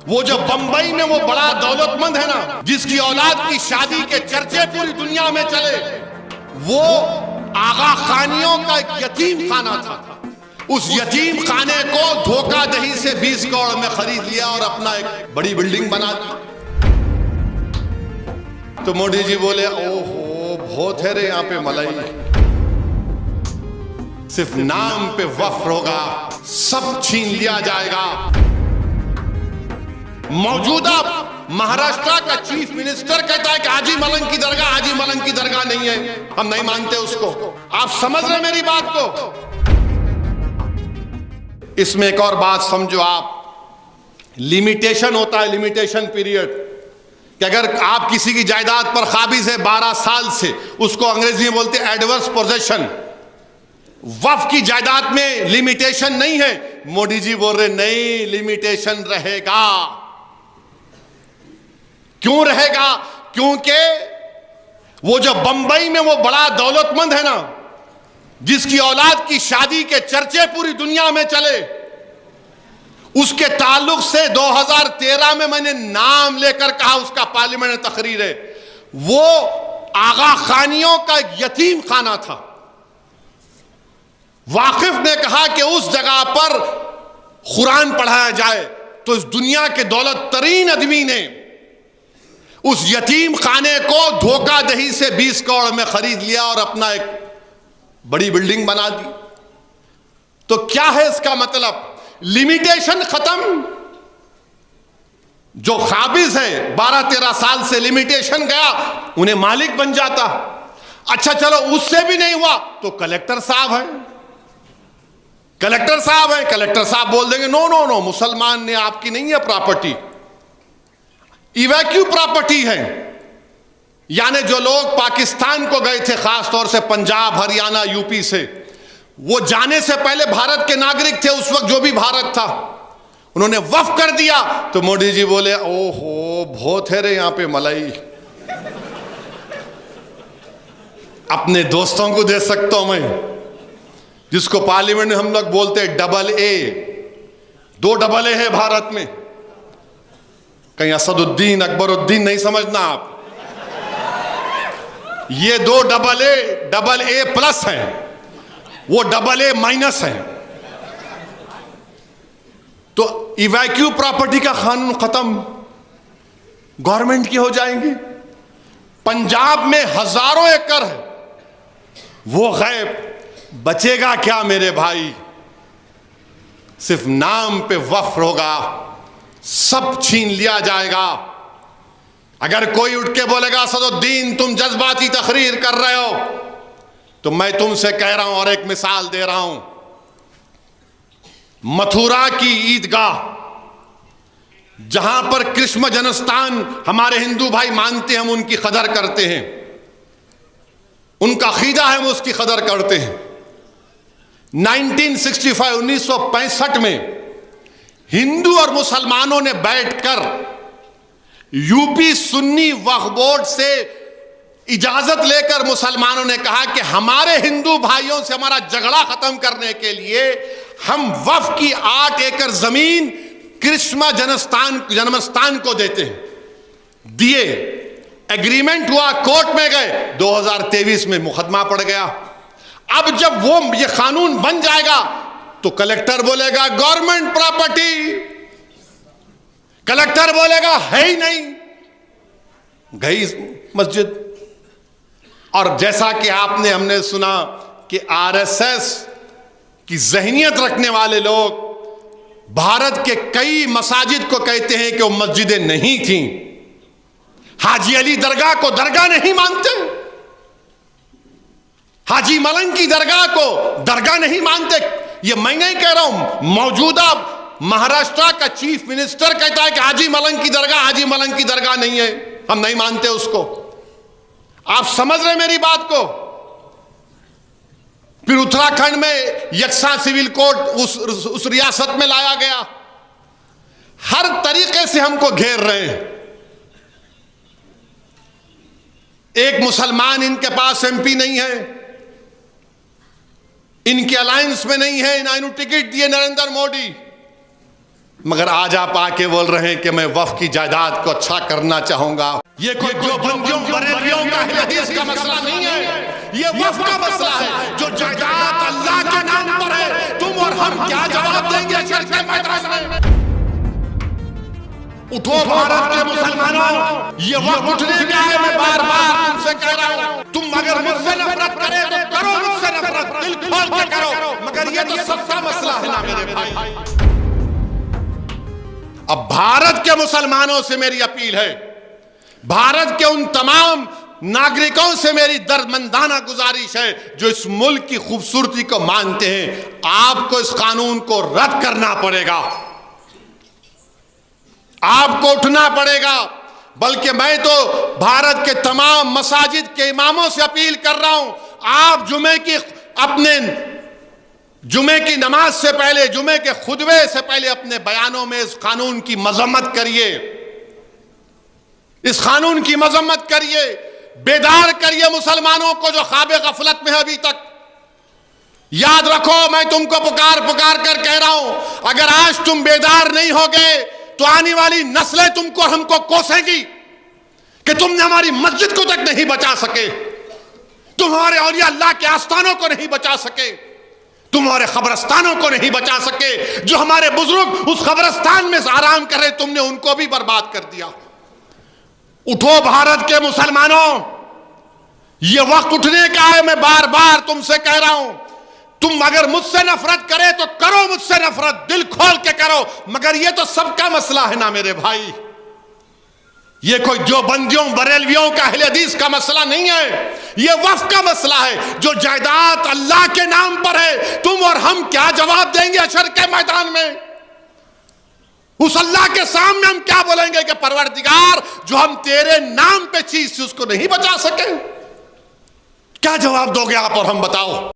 वो जो बंबई में वो बड़ा दौलतमंद है ना, जिसकी औलाद की शादी के चर्चे पूरी दुनिया में चले, वो आगा खानियों का एक यतीम खाना था। उस यतीम खाने को धोखाधड़ी से 20 करोड़ में खरीद लिया और अपना एक बड़ी बिल्डिंग बना दी। तो मोदी जी बोले, ओहो बहुत है रे यहाँ पे मलाई, सिर्फ नाम पे वक्फ होगा, सब छीन लिया जाएगा। मौजूदा महाराष्ट्र का चीफ मिनिस्टर कहता है कि हाजी मलंग की दरगाह, हाजी मलंग की दरगाह नहीं है, हम नहीं मानते उसको। आप समझ रहे मेरी बात को? इसमें एक और बात समझो आप, लिमिटेशन होता है, लिमिटेशन पीरियड, कि अगर आप किसी की जायदाद पर काबिज है 12 साल से, उसको अंग्रेजी में बोलते हैं एडवर्स पोजेशन। वक्फ की जायदाद में लिमिटेशन नहीं है। मोदी जी बोल रहे नहीं, लिमिटेशन रहेगा। क्यों रहेगा? क्योंकि वो जो बंबई में वो बड़ा दौलतमंद है ना, जिसकी औलाद की शादी के चर्चे पूरी दुनिया में चले, उसके ताल्लुक से 2013 में मैंने नाम लेकर कहा, उसका पार्लियामेंट में तकरीर है, वो आगा खानियों का एक यतीम खाना था। वाकिफ ने कहा कि उस जगह पर कुरान पढ़ाया जाए, तो इस दुनिया के दौलत तरीन आदमी ने उस यतीम खाने को धोखाधड़ी से 20 करोड़ में खरीद लिया और अपना एक बड़ी बिल्डिंग बना दी। तो क्या है इसका मतलब? लिमिटेशन खत्म। जो काबिज है 12-13 साल से, लिमिटेशन गया, उन्हें मालिक बन जाता। अच्छा चलो उससे भी नहीं हुआ तो कलेक्टर साहब हैं, कलेक्टर साहब हैं, कलेक्टर साहब बोल देंगे नो नो नो, मुसलमान ने आपकी नहीं है प्रॉपर्टी, इवैक्यू प्रॉपर्टी है। यानी जो लोग पाकिस्तान को गए थे, खास तौर से पंजाब, हरियाणा, यूपी से, वो जाने से पहले भारत के नागरिक थे, उस वक्त जो भी भारत था, उन्होंने वक्फ कर दिया। तो मोदी जी बोले, ओहो बहुत है रे यहाँ पे मलाई, अपने दोस्तों को दे सकता हूं मैं, जिसको पार्लियामेंट में हम लोग बोलते हैं डबल ए। 2 डबल ए है भारत में, कहीं असदुद्दीन अकबरुद्दीन नहीं समझना आप, ये 2 डबल ए प्लस हैं, वो डबल ए माइनस है। तो इवैक्यू प्रॉपर्टी का कानून खत्म, गवर्नमेंट की हो जाएंगी। पंजाब में हजारों एकड़ है, वो गैब, बचेगा क्या मेरे भाई? सिर्फ नाम पे वक्फ होगा, सब छीन लिया जाएगा। अगर कोई उठ के बोलेगा असदुद्दीन तुम जज्बाती तकरीर कर रहे हो, तो मैं तुमसे कह रहा हूं और एक मिसाल दे रहा हूं। मथुरा की ईदगाह, जहां पर कृष्ण जन्मस्थान हमारे हिंदू भाई मानते हैं, हम उनकी कदर करते हैं, उनका अकीदा है, हम उसकी कदर करते हैं। 1965 में हिंदू और मुसलमानों ने बैठकर यूपी सुन्नी वक्फ बोर्ड से इजाजत लेकर मुसलमानों ने कहा कि हमारे हिंदू भाइयों से हमारा झगड़ा खत्म करने के लिए हम वक्फ की 8 एकड़ जमीन कृष्ण जन्मस्थान को देते हैं। दिए, एग्रीमेंट हुआ, कोर्ट में गए, 2023 में मुकदमा पड़ गया। अब जब वो ये कानून बन जाएगा तो कलेक्टर बोलेगा गवर्नमेंट प्रॉपर्टी, कलेक्टर बोलेगा है ही नहीं, गई मस्जिद। और जैसा कि हमने सुना कि आरएसएस की ज़हनियत रखने वाले लोग भारत के कई मसाजिद को कहते हैं कि वो मस्जिदें नहीं थीं। हाजी अली दरगाह को दरगाह नहीं मानते, हाजी मलंग की दरगाह को दरगाह नहीं मानते। ये मैं नहीं कह रहा हूं, मौजूदा महाराष्ट्र का चीफ मिनिस्टर कहता है कि हाजी मलंग की दरगाह, हाजी मलंग की दरगाह नहीं है, हम नहीं मानते उसको। आप समझ रहे मेरी बात को? फिर उत्तराखंड में यकसा सिविल कोड उस रियासत में लाया गया। हर तरीके से हमको घेर रहे हैं। एक मुसलमान इनके पास एमपी नहीं है, इनके अलायंस में नहीं है, ना इन्हें टिकट दिए नरेंद्र मोदी। मगर आज आप आके बोल रहे हैं कि मैं वक्फ की जायदाद को अच्छा करना चाहूंगा। ये कोई जो बंदियों बरेलियों का हदीस का मसला नहीं है, ये वक्फ का मसला है। जो जायदाद अल्लाह के नाम पर है, तुम और हम क्या जवाब देंगे हशर के मैदान में? उठो भारत के मुसलमानों, ये वक्त उठने का है। मैं बार बार तुमसे कह रहा हूं, तुम अगर मुझसे नफरत करे तो करो मुझसे नफरत, दिल खोल के करो, मगर ये तो सबका मसला है ना मेरे भाई। अब भारत के मुसलमानों से मेरी अपील है, भारत के उन तमाम नागरिकों से मेरी दर्दमंदाना गुजारिश है जो इस मुल्क की खूबसूरती को मानते हैं, आपको इस कानून को रद्द करना पड़ेगा, आपको उठना पड़ेगा। बल्कि मैं तो भारत के तमाम मसाजिद के इमामों से अपील कर रहा हूं, आप जुमे की नमाज से पहले, जुमे के खुतबे से पहले अपने बयानों में इस कानून की मजम्मत करिए, इस कानून की मजम्मत करिए, बेदार करिए मुसलमानों को जो ख्वाबे गफलत में है अभी तक। याद रखो, मैं तुमको पुकार पुकार कर कह रहा हूं, अगर आज तुम बेदार नहीं हो गए तो आने वाली नस्लें तुमको हमको कोसेंगी कि तुमने हमारी मस्जिद को तक नहीं बचा सके, तुम हमारे औलिया अल्लाह के आस्थानों को नहीं बचा सके, तुम हमारे कब्रस्तानों को नहीं बचा सके। जो हमारे बुजुर्ग उस कब्रस्तान में आराम कर रहे, तुमने उनको भी बर्बाद कर दिया। उठो भारत के मुसलमानों, यह वक्त उठने का है। मैं बार बार तुमसे कह रहा हूं, तुम अगर मुझसे नफरत करे तो करो मुझसे नफरत, दिल खोल के करो, मगर यह तो सबका मसला है ना मेरे भाई। यह कोई जो बंदियों बरेलवियों का अहले हदीस का मसला नहीं है, यह वक्फ का मसला है। जो जायदाद अल्लाह के नाम पर है, तुम और हम क्या जवाब देंगे हशर के मैदान में? उस अल्लाह के सामने हम क्या बोलेंगे कि परवरदिगार, जो हम तेरे नाम पे चीज थी उसको नहीं बचा सके? क्या जवाब दोगे आप और हम? बताओ।